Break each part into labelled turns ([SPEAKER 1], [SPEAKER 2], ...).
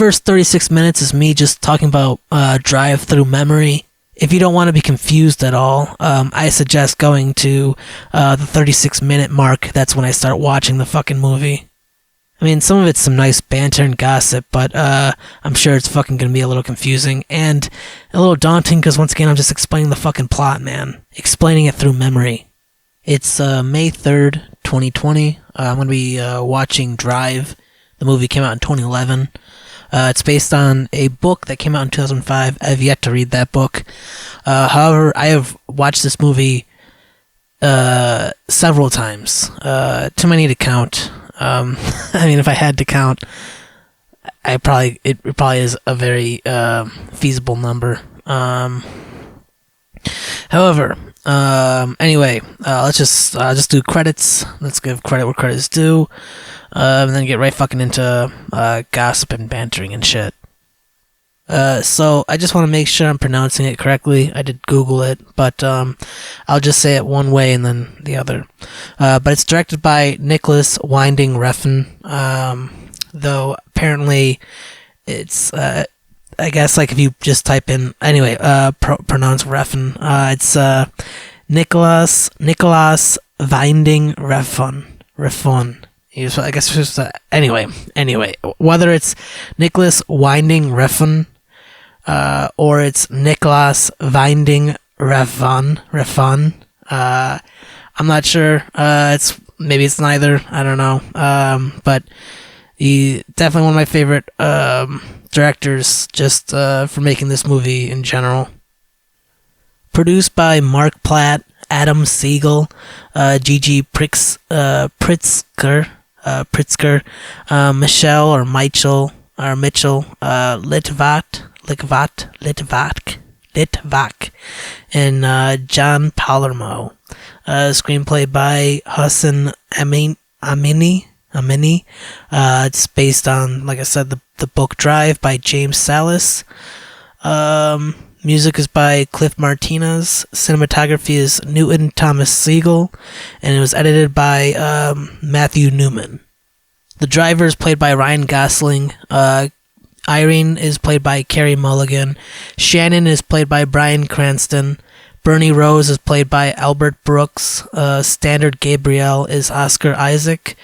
[SPEAKER 1] first 36 minutes is me just talking about Drive Through Memory. If you don't want to be confused at all, I suggest going to the 36-minute mark. That's when I start watching the fucking movie. I mean, some of it's some nice banter and gossip, but I'm sure it's fucking gonna be a little confusing and a little daunting because once again, I'm just explaining the fucking plot, man. Explaining it through memory. It's May 3rd, 2020. I'm gonna be watching Drive. The movie came out in 2011. It's based on a book that came out in 2005. I've yet to read that book. However, I have watched this movie several times. Too many to count. I mean, if I had to count, it probably is a very feasible number. However, anyway, let's just do credits. Let's give credit where credit's due, and then get right fucking into gossip and bantering and shit. So I just want to make sure I'm pronouncing it correctly. I did Google it, but I'll just say it one way and then the other. But it's directed by Nicholas Winding Refn, though apparently it's, I guess, like if you just type in, anyway, pronounce Refn, it's Nicholas Winding Refn. I guess it's just, anyway, whether it's Nicholas Winding Refn, or it's Nicholas Winding Refn. I'm not sure. Maybe it's neither. I don't know. But he definitely one of my favorite directors, just for making this movie in general. Produced by Mark Platt, Adam Siegel, Gigi Pritzker, Michelle or Mitchell Litvak, and John Palermo. Screenplay by Hussein Amini. It's based on, like I said, the book Drive by James Salas. Music is by Cliff Martinez. Cinematography is Newton Thomas Siegel, and it was edited by Matthew Newman. The driver is played by Ryan Gosling. Irene is played by Carey Mulligan. Shannon is played by Bryan Cranston. Bernie Rose is played by Albert Brooks. Standard Gabriel is Oscar Isaac.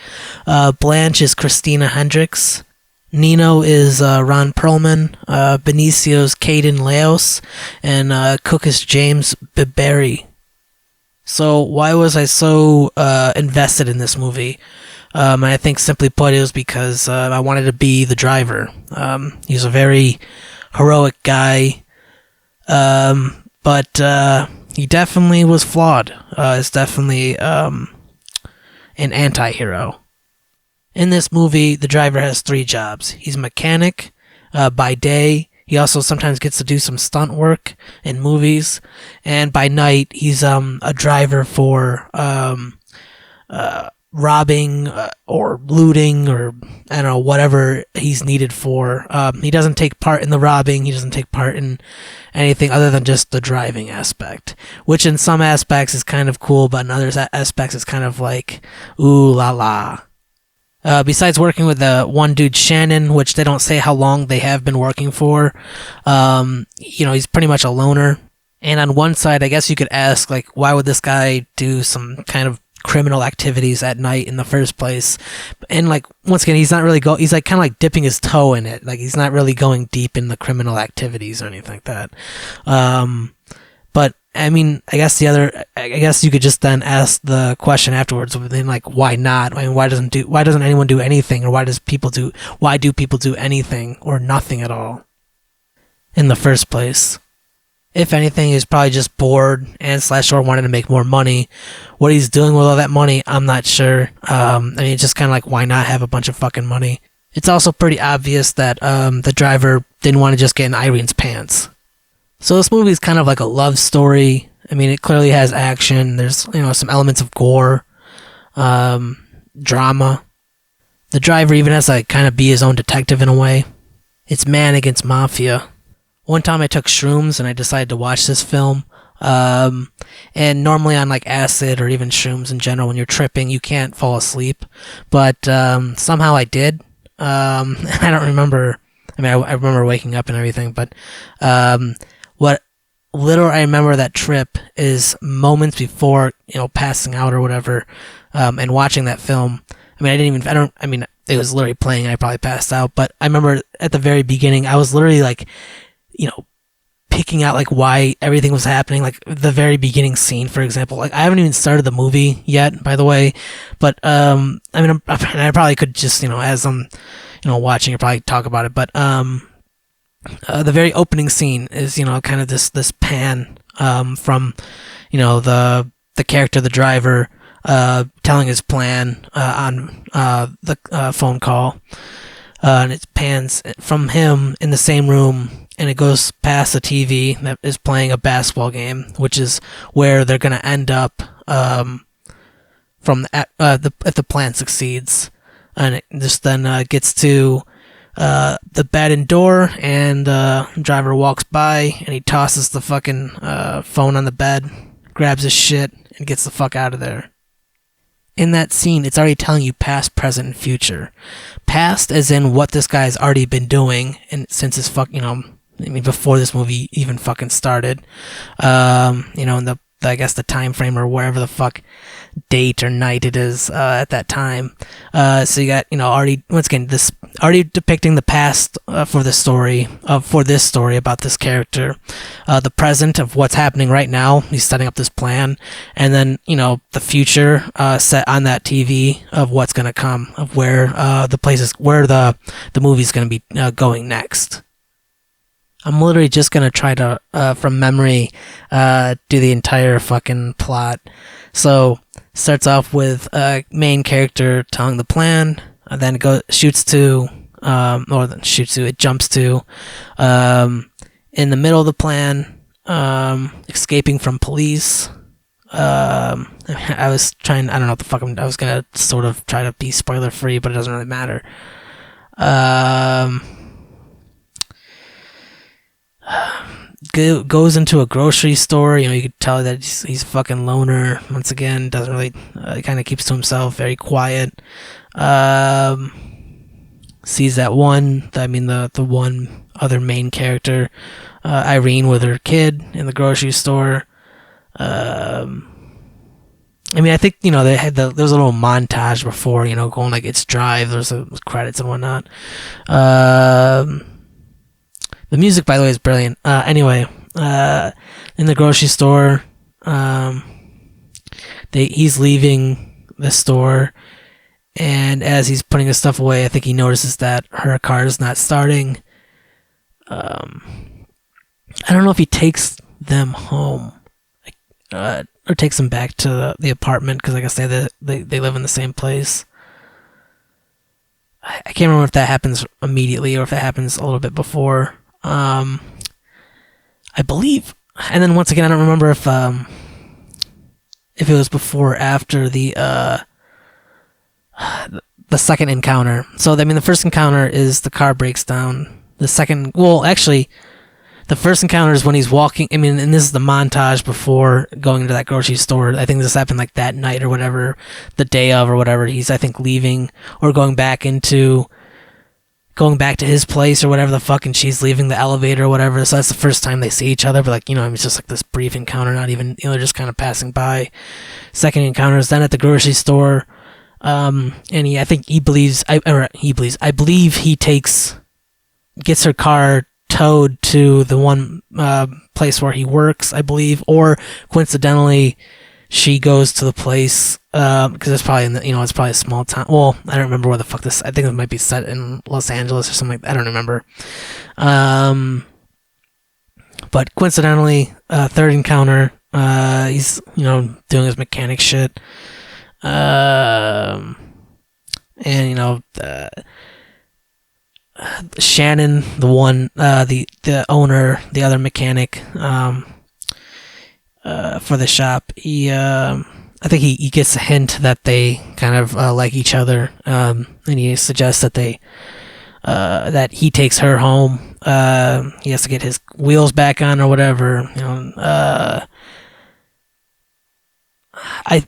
[SPEAKER 1] Blanche is Christina Hendricks. Nino is Ron Perlman. Benicio is Caden Laos. And Cook is James Biberi. So why was I so invested in this movie? And I think simply put, it was because I wanted to be the driver. He's a very heroic guy, but he definitely was flawed. He's definitely an anti-hero. In this movie, the driver has 3 jobs. He's a mechanic by day. He also sometimes gets to do some stunt work in movies. And by night, he's a driver for robbing or looting or I don't know, whatever he's needed for. He doesn't take part in the robbing. He doesn't take part in anything other than just the driving aspect, which in some aspects is kind of cool, but in other aspects is kind of like, ooh la la. Besides working with the one dude, Shannon, which they don't say how long they have been working for, he's pretty much a loner. And on one side, I guess you could ask, like, why would this guy do some kind of criminal activities at night in the first place? And, like, once again, he's not really he's like kind of like dipping his toe in it. Like, he's not really going deep in the criminal activities or anything like that. But I mean, I guess you could just then ask the question afterwards, then, like, why not? I mean, why doesn't anyone do anything, or why do people do anything or nothing at all in the first place? If anything, he's probably just bored and /or wanted to make more money. What he's doing with all that money, I'm not sure. I mean, it's just kind of like, why not have a bunch of fucking money? It's also pretty obvious that the driver didn't want to just get in Irene's pants. So this movie is kind of like a love story. I mean, it clearly has action. There's, some elements of gore, drama. The driver even has to, like, kind of be his own detective in a way. It's man against mafia. One time I took shrooms and I decided to watch this film. And normally on, like, acid or even shrooms in general, when you're tripping, you can't fall asleep. But somehow I did. I don't remember. I mean, I remember waking up and everything, but what literally I remember that trip is moments before, passing out or whatever, and watching that film. I mean, I mean, it was literally playing and I probably passed out, but I remember at the very beginning, I was literally like, picking out like why everything was happening, like the very beginning scene, for example. Like I haven't even started the movie yet, by the way, but I mean, I probably could just, as I'm, watching, I probably talk about it, but the very opening scene is, kind of this pan from, the character, the driver, telling his plan on the phone call, and it pans from him in the same room, and it goes past the TV that is playing a basketball game, which is where they're gonna end up if the plan succeeds, and it just then gets to the bed and door, and driver walks by, and he tosses the fucking phone on the bed, grabs his shit, and gets the fuck out of there. In that scene, it's already telling you past, present, and future. Past as in what this guy's already been doing, and since his before this movie even fucking started, in I guess the time frame or wherever the fuck date or night it is at that time. So you got already, once again, this already depicting the past for this story about this character, the present of what's happening right now. He's setting up this plan, and then the future set on that TV of what's gonna come, of where the places where the movie's gonna be going next. I'm literally just gonna try to, from memory, do the entire fucking plot. So, starts off with main character telling the plan, and then it jumps to, in the middle of the plan, escaping from police. I was I don't know what the fuck I was gonna sort of try to be spoiler free, but it doesn't really matter. Goes into a grocery store. You could tell that he's a fucking loner. Once again, doesn't really, kind of keeps to himself, very quiet. Sees the one other main character, Irene, with her kid in the grocery store. I mean, I think they had there was a little montage before, going like it's Drive. There's credits and whatnot. The music, by the way, is brilliant. Anyway, in the grocery store, he's leaving the store, and as he's putting his stuff away, I think he notices that her car is not starting. I don't know if he takes them home, or takes them back to the apartment, because I guess they live in the same place. I can't remember if that happens immediately or if it happens a little bit before. I believe, and then once again, I don't remember if it was before or after the second encounter. So I mean, the first encounter is the car breaks down. The first encounter is when he's walking. I mean, and this is the montage before going into that grocery store. I think this happened like that night or whatever, the day of or whatever. He's, I think, leaving or going back to his place or whatever the fuck, and she's leaving the elevator or whatever. So that's the first time they see each other, but like, it's just like this brief encounter, not even, they're just kind of passing by. Second encounter is then at the grocery store, and I believe he gets her car towed to the one place where he works, I believe, or coincidentally, she goes to the place, because it's probably it's probably a small town. Well, I don't remember where the fuck I think it might be set in Los Angeles or something like that. I don't remember. But coincidentally, third encounter, he's, doing his mechanic shit. And, Shannon, the one, the owner, the other mechanic, for the shop, I think he gets a hint that they kind of like each other, and he suggests that that he takes her home. He has to get his wheels back on or whatever. And I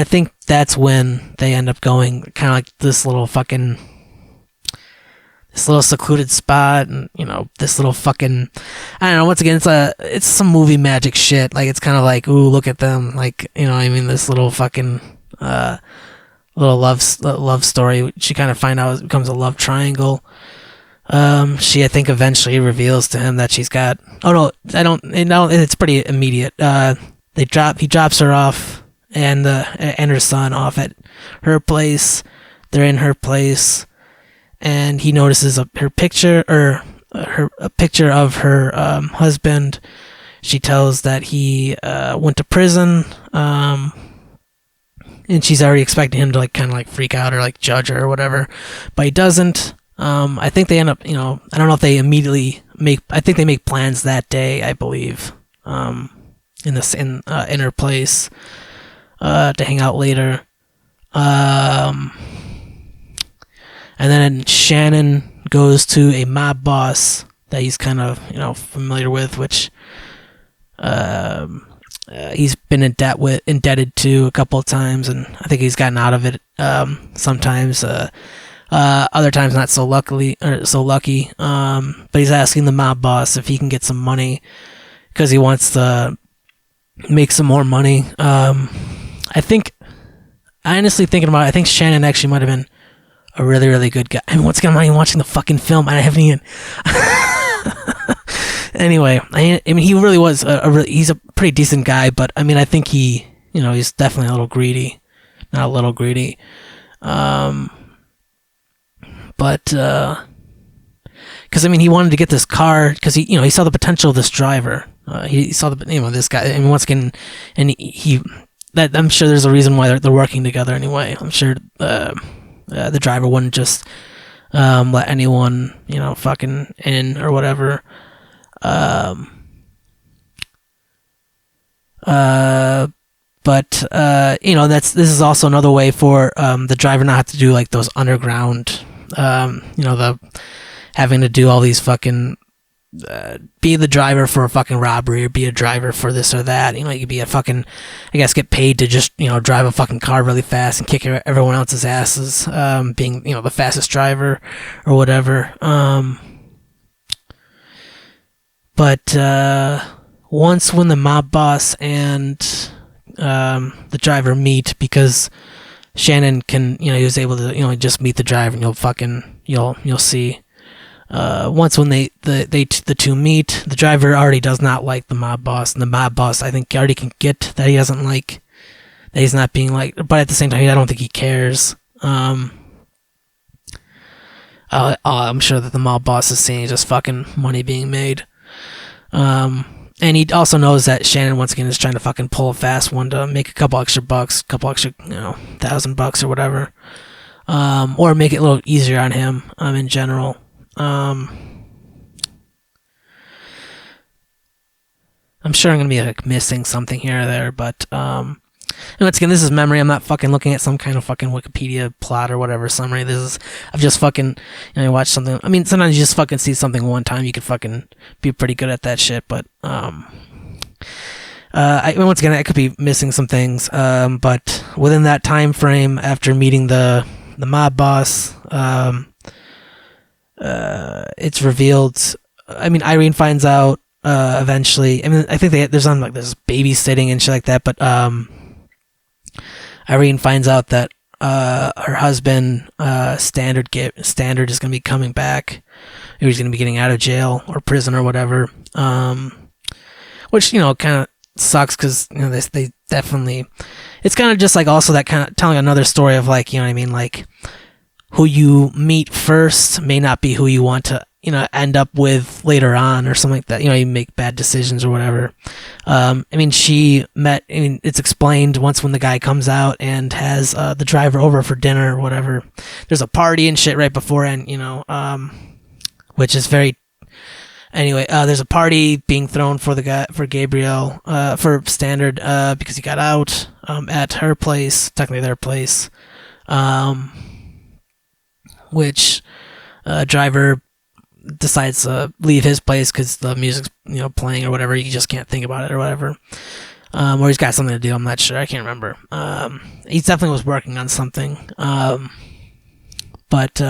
[SPEAKER 1] think that's when they end up going kind of like this this little secluded spot, and this little fucking, I don't know. Once again, it's some movie magic shit. Like, it's kind of like, ooh, look at them. Like, this little fucking little love story. She kind of find out it becomes a love triangle. She, I think, eventually reveals to him that she's got. Oh no, I don't. It's pretty immediate. He drops her off and her son off at her place. They're in her place. And he notices her picture, or a picture of her husband. She tells that he went to prison, and she's already expecting him to like kind of like freak out or like judge her or whatever, but he doesn't. I think they end up, I don't know if they immediately make. I think they make plans that day, I believe, in her place, to hang out later. And then Shannon goes to a mob boss that he's kind of, familiar with, which he's been indebted to a couple of times, and I think he's gotten out of it sometimes. Other times not so lucky. But he's asking the mob boss if he can get some money because he wants to make some more money. Honestly thinking about it, I think Shannon actually might have been a really, really good guy. I mean, once again, I'm not even watching the fucking film. I haven't even. Anyway, I mean, he really was he's a pretty decent guy, but I mean, I think he, he's definitely a little greedy. Not a little greedy. But, because I mean, he wanted to get this car because he saw the potential of this driver. He saw this guy, and once again, and I'm sure there's a reason why they're working together anyway. I'm sure, the driver wouldn't just let anyone, fucking in or whatever. This is also another way for the driver not have to do like those underground, the having to do all these fucking be the driver for a fucking robbery or be a driver for this or that. You could be a fucking, I guess, get paid to just, drive a fucking car really fast and kick everyone else's asses, being, the fastest driver or whatever. But once when the mob boss and the driver meet, because Shannon can, he was able to, just meet the driver, and you'll see. Once when the two meet, the driver already does not like the mob boss, and the mob boss, I think, already can get that he doesn't like, that he's not being liked, but at the same time, I don't think he cares. I'm sure that the mob boss is seeing just fucking money being made. And he also knows that Shannon, once again, is trying to fucking pull a fast one to make a couple extra bucks, $1,000 or whatever. Or make it a little easier on him, in general. I'm sure I'm gonna be like missing something here or there, but and once again, this is memory. I'm not fucking looking at some kind of fucking Wikipedia plot or whatever summary. I've just fucking watched something. I mean, sometimes you just fucking see something one time, you could fucking be pretty good at that shit. But once again, I could be missing some things. But within that time frame, after meeting the mob boss, it's revealed. I mean, Irene finds out eventually. I mean, I think there's babysitting and shit like that. But Irene finds out that her husband, Standard, is going to be coming back. He's going to be getting out of jail or prison or whatever. Which kind of sucks because they definitely. It's kind of just like also that kind of telling another story of like like. Who you meet first may not be who you want to, end up with later on or something like that. You make bad decisions or whatever. It's explained once when the guy comes out and has the driver over for dinner or whatever. There's a party and shit right before, and which is very. Anyway, there's a party being thrown for Gabriel, for Standard, because he got out at her place, technically their place. Which driver decides to leave his place because the music's playing or whatever. He just can't think about it or whatever. Or he's got something to do. I'm not sure. I can't remember. He definitely was working on something. but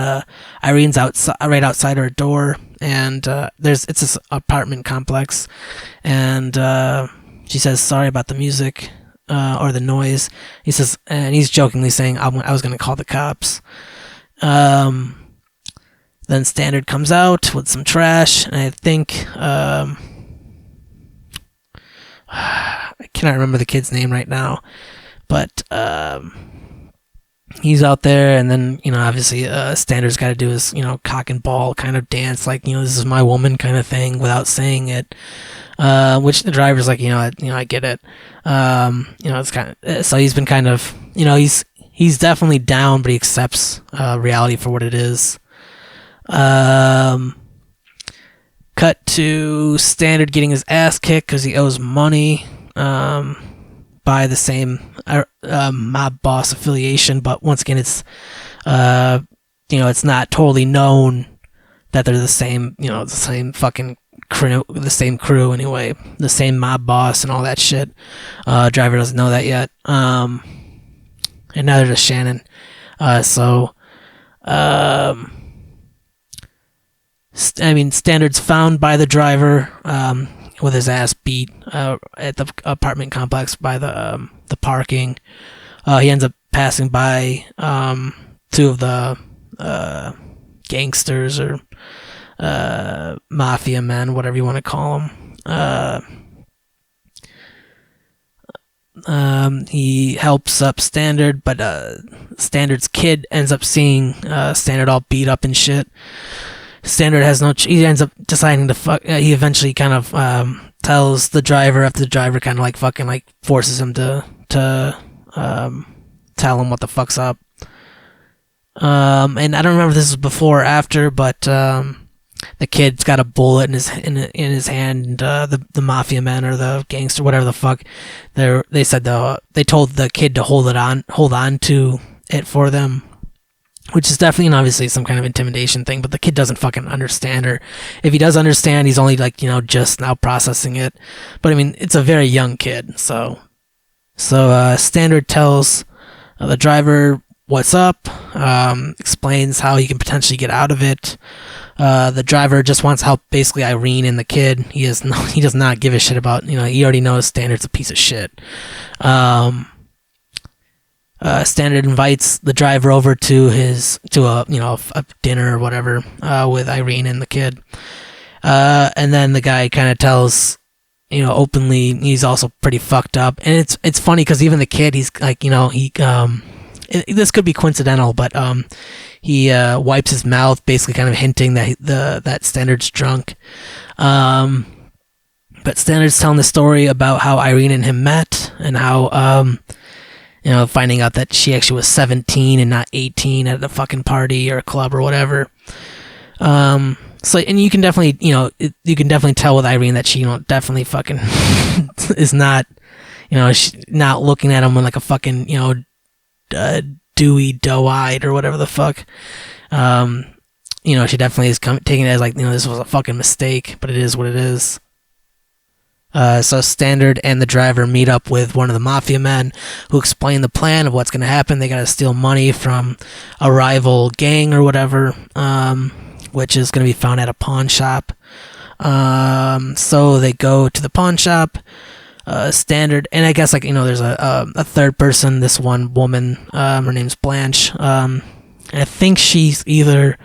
[SPEAKER 1] Irene's right outside her door, and it's this apartment complex, and she says sorry about the music or the noise. He says, and he's jokingly saying, I was going to call the cops. Then Standard comes out with some trash, and I think I cannot remember the kid's name right now, but he's out there, and then obviously Standard's got to do his cock and ball kind of dance, like this is my woman kind of thing without saying it. Which the driver's like, I get it. It's kind of, so he's been kind of, he's definitely down, but he accepts reality for what it is. Cut to Standard getting his ass kicked because he owes money by the same mob boss affiliation, but once again, it's it's not totally known that they're the same, the same fucking crew, the same crew anyway, the same mob boss and all that shit. Driver doesn't know that yet, and neither does Shannon. Standard's found by the driver with his ass beat at the apartment complex by the parking. He ends up passing by two of the gangsters or mafia men, whatever you want to call them. He helps up Standard, but Standard's kid ends up seeing Standard all beat up and shit. Standard has he ends up deciding to fuck. He eventually kind of tells the driver, after the driver kind of like fucking like forces him to tell him what the fuck's up. And I don't remember if this was before or after, but the kid's got a bullet in his hand. And, the mafia men or the gangster, whatever the fuck, they said they told the kid to hold on to it for them. Which is definitely and obviously some kind of intimidation thing, but the kid doesn't fucking understand, or if he does understand, he's only like, just now processing it. But I mean, it's a very young kid, so Standard tells the driver what's up, explains how he can potentially get out of it. The driver just wants help, basically Irene and the kid. He does not give a shit about, he already knows Standard's a piece of shit. Standard invites the driver over to a dinner or whatever with Irene and the kid, and then the guy kind of tells openly he's also pretty fucked up, and it's funny because even the kid, he's like this could be coincidental, but he wipes his mouth, basically kind of hinting that that Standard's drunk. But Standard's telling the story about how Irene and him met and how finding out that she actually was 17 and not 18 at a fucking party or a club or whatever. So, and you can definitely, you can definitely tell with Irene that she, definitely fucking is not, not looking at him with like a fucking, dewy, doe-eyed or whatever the fuck. She definitely is taking it as like, this was a fucking mistake, but it is what it is. So Standard and the driver meet up with one of the mafia men who explain the plan of what's going to happen. They got to steal money from a rival gang or whatever, which is going to be found at a pawn shop. So they go to the pawn shop. Standard, and I guess there's a third person, this one woman, her name's Blanche. And I think she's either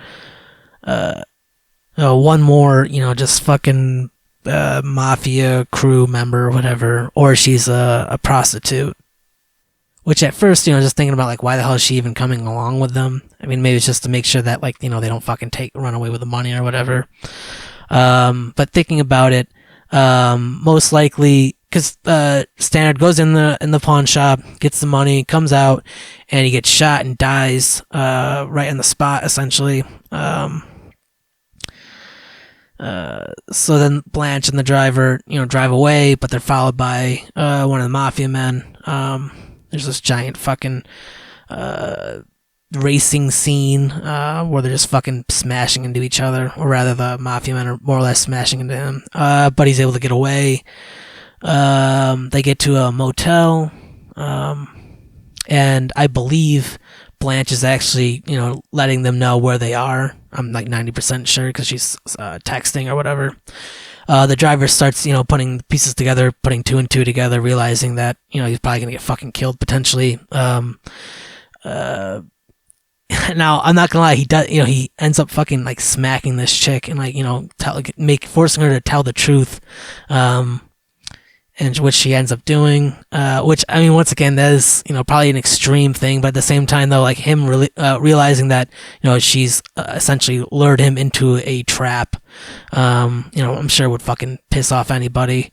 [SPEAKER 1] one more, just fucking mafia crew member or whatever, or she's a prostitute. Which at first, just thinking about like why the hell is she even coming along with them? I mean, maybe it's just to make sure that they don't fucking run away with the money or whatever. But thinking about it, most likely because Standard goes in the pawn shop, gets the money, comes out, and he gets shot and dies right on the spot, essentially. So then Blanche and the driver, drive away, but they're followed by one of the mafia men. There's this giant fucking racing scene where they're just fucking smashing into each other, or rather the mafia men are more or less smashing into him. But he's able to get away. They get to a motel, and I believe Blanche is actually, letting them know where they are. I'm like 90% sure because she's texting or whatever. The driver starts, putting the pieces together, putting two and two together, realizing that, he's probably gonna get fucking killed potentially. Now I'm not gonna lie, he does, he ends up fucking like smacking this chick and like, forcing her to tell the truth. And which she ends up doing, which, I mean, once again, that is, probably an extreme thing, but at the same time, though, like him really, realizing that, she's essentially lured him into a trap, I'm sure would fucking piss off anybody.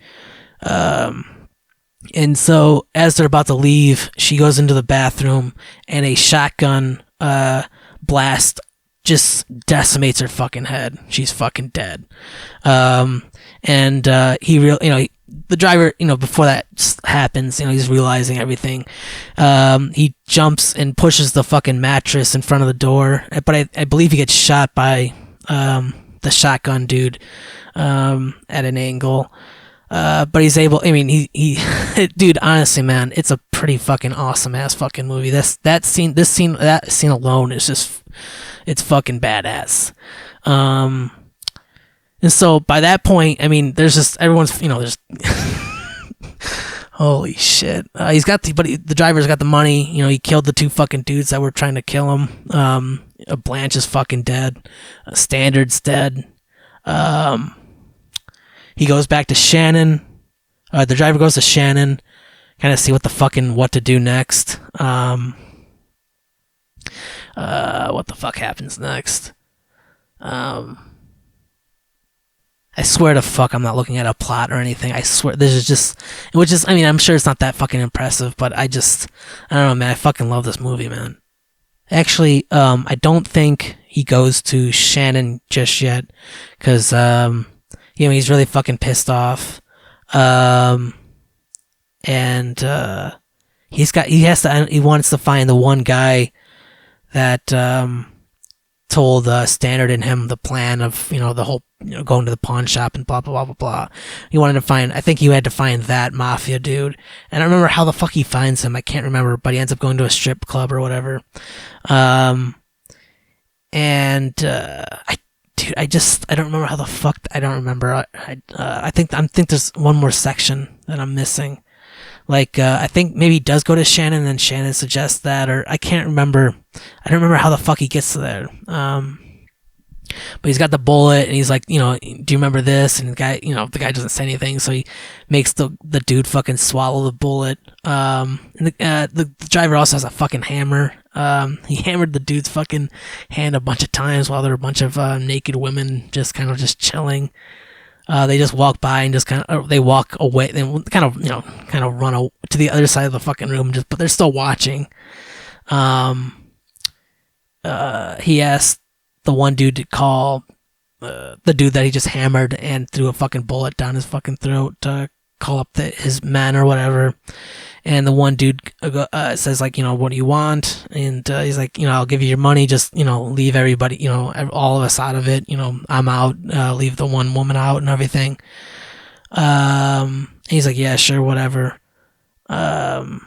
[SPEAKER 1] And so as they're about to leave, she goes into the bathroom and a shotgun, blast just decimates her fucking head. She's fucking dead. The driver, before that happens, he's realizing everything. He jumps and pushes the fucking mattress in front of the door, but I believe he gets shot by the shotgun dude at an angle. But he's able. I mean, he dude. Honestly, man, it's a pretty fucking awesome ass fucking movie. That scene alone is just, it's fucking badass. And so by that point, I mean, there's just everyone's, there's holy shit. The driver's got the money. He killed the two fucking dudes that were trying to kill him. Blanche is fucking dead. Standard's dead. He goes back to Shannon. The driver goes to Shannon, kind of see what to do next. What the fuck happens next? I swear to fuck, I'm not looking at a plot or anything. I swear, this is just, I mean, I'm sure it's not that fucking impressive, but I don't know, man. I fucking love this movie, man. Actually, I don't think he goes to Shannon just yet, because, he's really fucking pissed off. He wants to find the one guy that, told Standard and him the plan of, the whole, going to the pawn shop and blah, blah, blah, blah, blah. I think he had to find that mafia dude. And I remember how the fuck he finds him. I can't remember, but he ends up going to a strip club or whatever. I don't remember how the fuck, I don't remember. I think there's one more section that I'm missing. Like, I think maybe he does go to Shannon and then Shannon suggests that, or I can't remember. I don't remember how the fuck he gets to there. But he's got the bullet and he's like, do you remember this? And the guy doesn't say anything, so he makes the dude fucking swallow the bullet. And the driver also has a fucking hammer. He hammered the dude's fucking hand a bunch of times while there were a bunch of naked women just chilling. They just walk by and they walk away. They kind of run to the other side of the fucking room, but they're still watching. He asked the one dude to call the dude that he just hammered and threw a fucking bullet down his fucking throat to call up his men or whatever. And the one dude says, like, what do you want? And he's like, I'll give you your money. Just, leave everybody, all of us out of it. I'm out. Leave the one woman out and everything. He's like, yeah, sure, whatever. Man,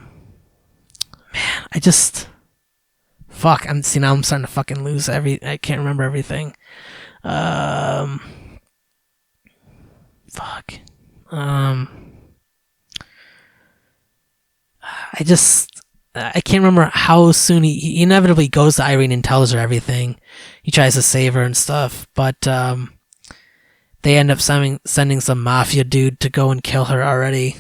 [SPEAKER 1] fuck. Now I'm starting to fucking lose I can't remember everything. Fuck. I can't remember how soon he inevitably goes to Irene and tells her everything. He tries to save her and stuff, but they end up sending some mafia dude to go and kill her already.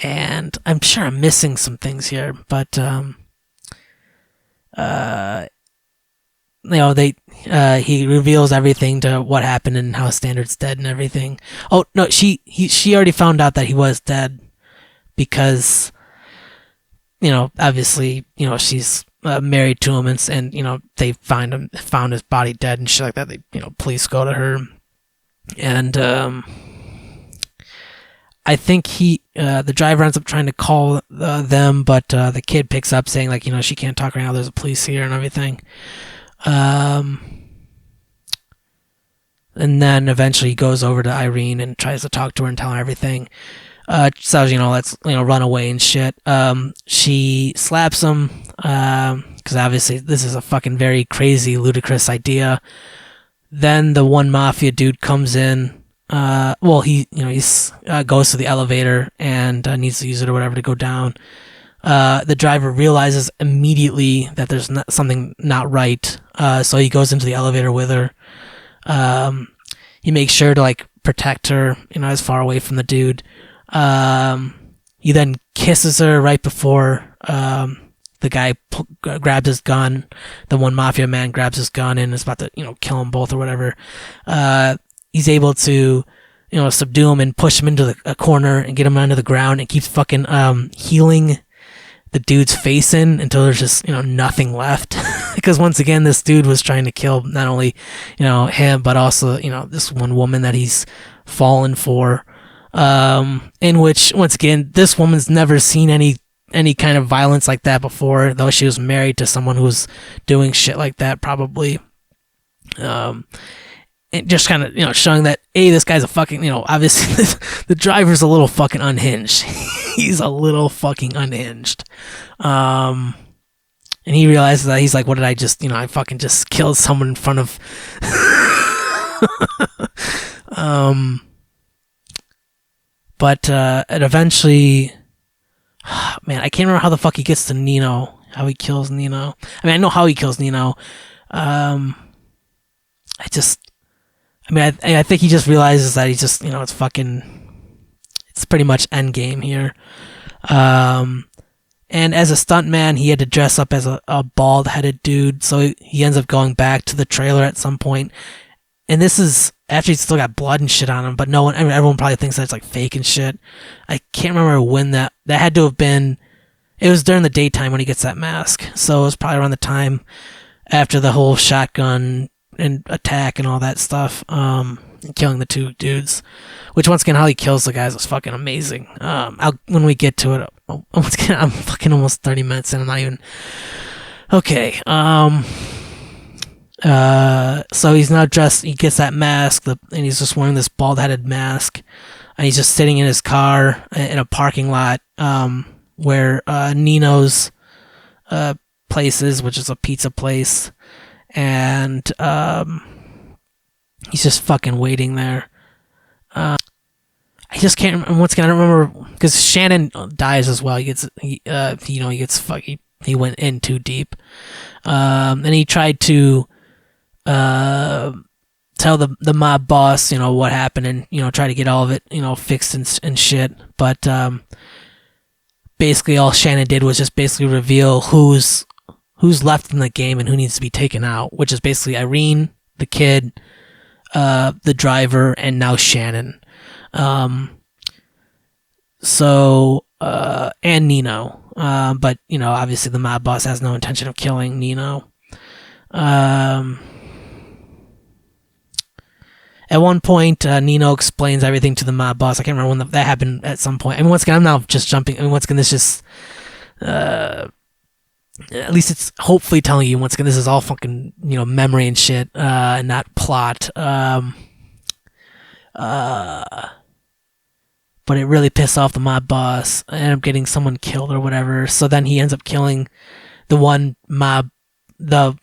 [SPEAKER 1] And I'm sure I'm missing some things here, but he reveals everything to what happened and how Standard's dead and everything. Oh no, she already found out that he was dead. Because, obviously, she's married to him, and they found his body dead and shit like that. They, police go to her, and I think the driver ends up trying to call them, but the kid picks up saying, like, she can't talk right now. There's a police here and everything. And then eventually he goes over to Irene and tries to talk to her and tell her everything. So, let's, run away and shit. She slaps him, because obviously this is a fucking very crazy, ludicrous idea. Then the one mafia dude comes in. He's goes to the elevator and needs to use it or whatever to go down. The driver realizes immediately that there's something not right, so he goes into the elevator with her. He makes sure to protect her, as far away from the dude. He then kisses her right before the guy grabs his gun. The one mafia man grabs his gun and is about to kill them both or whatever. He's able to subdue him and push him into a corner and get him onto the ground, and keeps fucking healing the dude's face in until there's just nothing left. Because once again, this dude was trying to kill not only him, but also this one woman that he's fallen for. In which, once again, this woman's never seen any kind of violence like that before, though she was married to someone who was doing shit like that probably. And just kind of showing that this guy's a fucking obviously the driver's a little fucking unhinged. He's a little fucking unhinged. And he realizes that he's like, what did I just I fucking just killed someone in front of but it eventually, man, I can't remember how the fuck he gets to Nino, how he kills Nino. I mean, I know how he kills Nino. I think he just realizes that he's just, it's pretty much end game here. And as a stuntman, he had to dress up as a bald-headed dude, so he ends up going back to the trailer at some point. And this is after he's still got blood and shit on him, but everyone probably thinks that it's fake and shit. I can't remember when that had to have been. It was during the daytime when he gets that mask, so it was probably around the time after the whole shotgun and attack and all that stuff, and killing the two dudes. Which, once again, how he kills the guys is fucking amazing. When we get to it, once again, I'm fucking almost 30 minutes in. I'm not even okay. So he's now dressed. He gets that mask, and he's just wearing this bald-headed mask, and he's just sitting in his car in a parking lot, where Nino's place is, which is a pizza place. And he's just fucking waiting there. I just can't remember. Once again, I don't remember, because Shannon dies as well. He went in too deep. And he tried to tell the mob boss what happened, and try to get all of it fixed and shit. But basically all Shannon did was just basically reveal who's left in the game and who needs to be taken out, which is basically Irene, the kid, the driver, and now Shannon. And Nino. But, obviously the mob boss has no intention of killing Nino. At one point, Nino explains everything to the mob boss. I can't remember when that happened at some point. I mean, once again, I'm now just jumping. I mean, once again, this just... at least it's hopefully telling you, once again, this is all fucking, memory and shit, and not plot. But it really pissed off the mob boss. Ended up getting someone killed or whatever. So then he ends up killing the one mob, the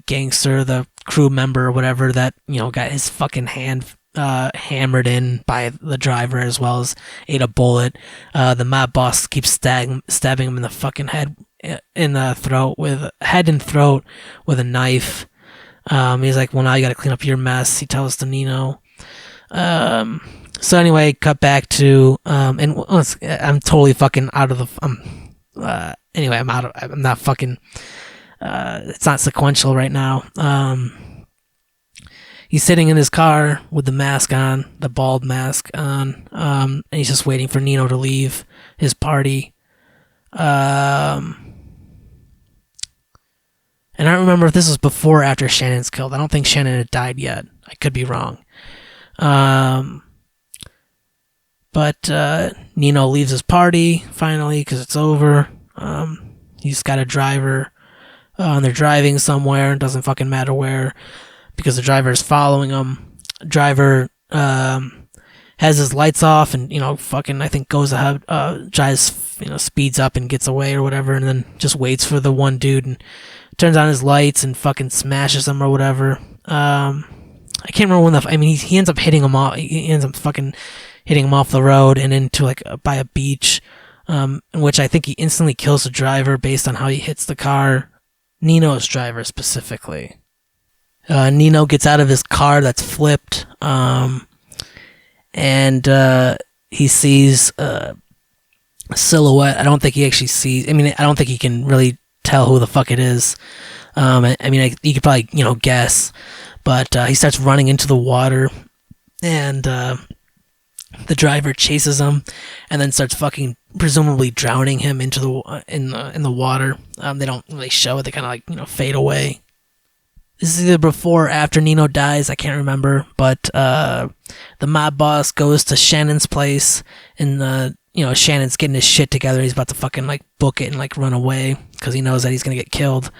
[SPEAKER 1] gangster, the crew member or whatever that, got his fucking hand hammered in by the driver, as well as ate a bullet. The mob boss keeps stabbing him in the fucking head, in the throat, with head and throat with a knife. He's like, well, now you gotta clean up your mess, he tells to Nino. So anyway, cut back to and I'm totally fucking out of the anyway, I'm not fucking it's not sequential right now. He's sitting in his car with the mask on, the bald mask on, and he's just waiting for Nino to leave his party. And I don't remember if this was before or after Shannon's killed. I don't think Shannon had died yet. I could be wrong. But Nino leaves his party, finally, because it's over. He's got a driver. And they're driving somewhere. It doesn't fucking matter where, because the driver is following him. Driver has his lights off and, fucking, I think goes ahead, drives, speeds up and gets away or whatever, and then just waits for the one dude and turns on his lights and fucking smashes him or whatever. I can't remember when he ends up hitting him off. He ends up fucking hitting him off the road and into by a beach, in which I think he instantly kills the driver based on how he hits the car. Nino's driver specifically. Nino gets out of his car that's flipped, and he sees a silhouette. I don't think he actually sees. I don't think he can really tell who the fuck it is. You could probably guess. But he starts running into the water, and the driver chases him, and then starts fucking presumably drowning him into the in the water. They don't really show it; they kind of fade away. This is either before or after Nino dies. I can't remember. But the mob boss goes to Shannon's place, and Shannon's getting his shit together. He's about to fucking book it and run away because he knows that he's gonna get killed.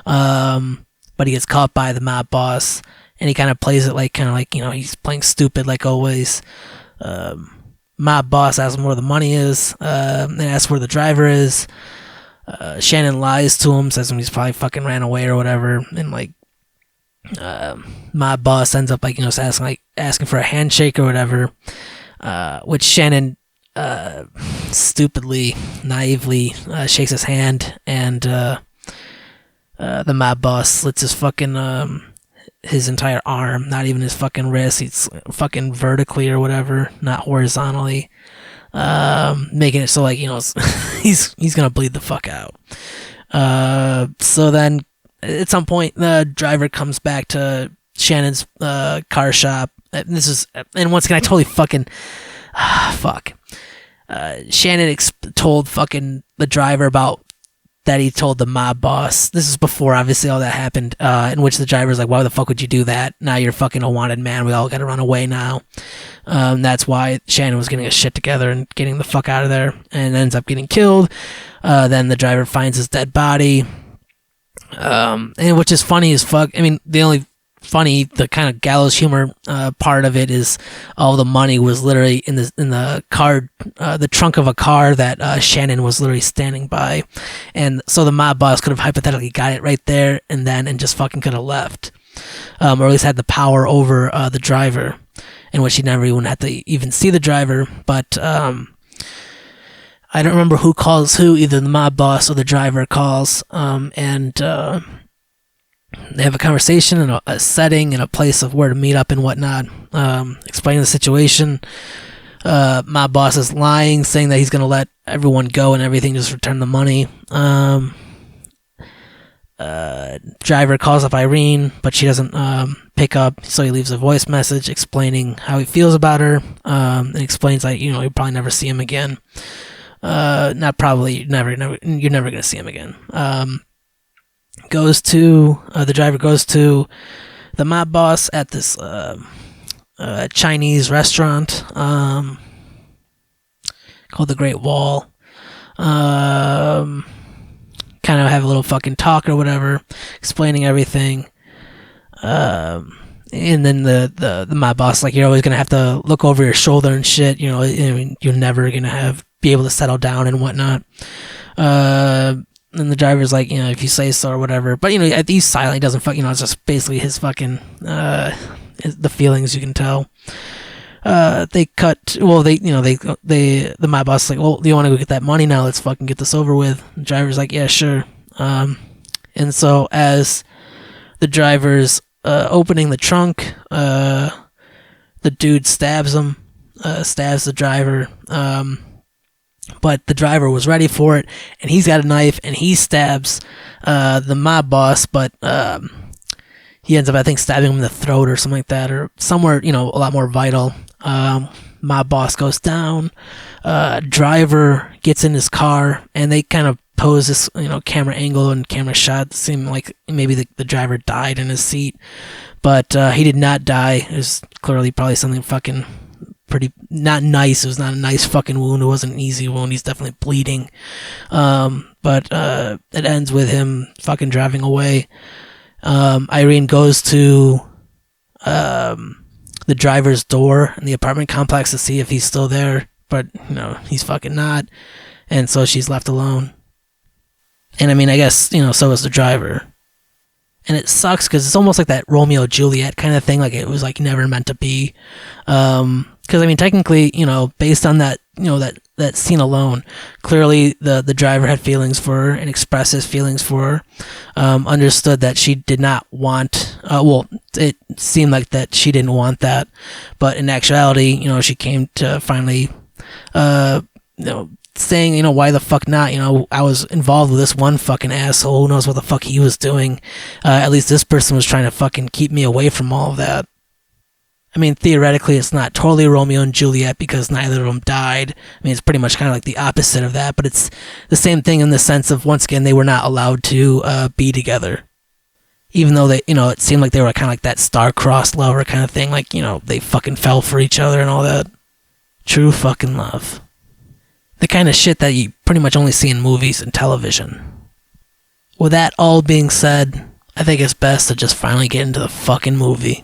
[SPEAKER 1] But he gets caught by the mob boss, and he kind of plays it he's playing stupid like always. Mob boss asks him where the money is, and asks where the driver is. Shannon lies to him, says he's probably fucking ran away or whatever, and mob boss ends up asking for a handshake or whatever, which Shannon stupidly, naively shakes his hand, and the mob boss slits his fucking his entire arm, not even his fucking wrist. He's fucking vertically or whatever, not horizontally, making it so he's gonna bleed the fuck out. So then at some point the driver comes back to Shannon's car shop. And once again I totally fucking fuck. Shannon told fucking the driver about that he told the mob boss. This is before, obviously, all that happened, in which the driver's like, why the fuck would you do that? Now you're fucking a wanted man. We all gotta run away now. That's why Shannon was getting his shit together and getting the fuck out of there, and ends up getting killed. Then the driver finds his dead body. And which is funny as fuck. The only the kind of gallows humor part of it is all the money was literally in the car, the trunk of a car that Shannon was literally standing by, and so the mob boss could have hypothetically got it right there and just fucking could have left, or at least had the power over the driver, in which he never even had to even see the driver. But I don't remember who calls who, either the mob boss or the driver calls, and they have a conversation in a setting and a place of where to meet up and whatnot, explaining the situation. My boss is lying, saying that he's going to let everyone go and everything, just return the money. Driver calls up Irene, but she doesn't pick up, so he leaves a voice message explaining how he feels about her, and explains you'll probably never see him again. Not probably, you're never going to see him again. The driver goes to the mob boss at this Chinese restaurant called the Great Wall. Kind of have a little fucking talk or whatever, explaining everything. And then the mob boss, you're always gonna have to look over your shoulder and shit. You're never gonna be able to settle down and whatnot. And the driver's like, if you say so or whatever. But, he's silent. He doesn't it's just basically his fucking, the feelings, you can tell. The my boss is like, well, do you want to go get that money now? Let's fucking get this over with. The driver's like, yeah, sure. And so as the driver's opening the trunk, the dude stabs the driver. But the driver was ready for it, and he's got a knife, and he stabs the mob boss, but he ends up, I think, stabbing him in the throat or something like that, or somewhere, a lot more vital. Mob boss goes down, driver gets in his car, and they kind of pose this, camera angle and camera shot to seem like maybe the driver died in his seat, but he did not die. It was clearly probably something fucking pretty not nice. It was not a nice fucking wound. It wasn't an easy wound. He's definitely bleeding. But it ends with him fucking driving away. Irene goes to the driver's door in the apartment complex to see if he's still there, but he's fucking not, and so she's left alone. And I mean, I guess so is the driver. And it sucks because it's almost like that Romeo and Juliet kind of thing, like it was like never meant to be. Because I mean, technically, based on that, that scene alone, clearly the driver had feelings for her and expressed his feelings for her. Understood that she did not want. It seemed like that she didn't want that, but in actuality, she came to finally, saying, why the fuck not? I was involved with this one fucking asshole. Who knows what the fuck he was doing? At least this person was trying to fucking keep me away from all of that. I mean, theoretically, it's not totally Romeo and Juliet because neither of them died. I mean, it's pretty much kind of like the opposite of that, but it's the same thing in the sense of, once again, they were not allowed to be together. Even though they, it seemed like they were kind of like that star-crossed lover kind of thing. Like, they fucking fell for each other and all that. True fucking love. The kind of shit that you pretty much only see in movies and television. With that all being said, I think it's best to just finally get into the fucking movie.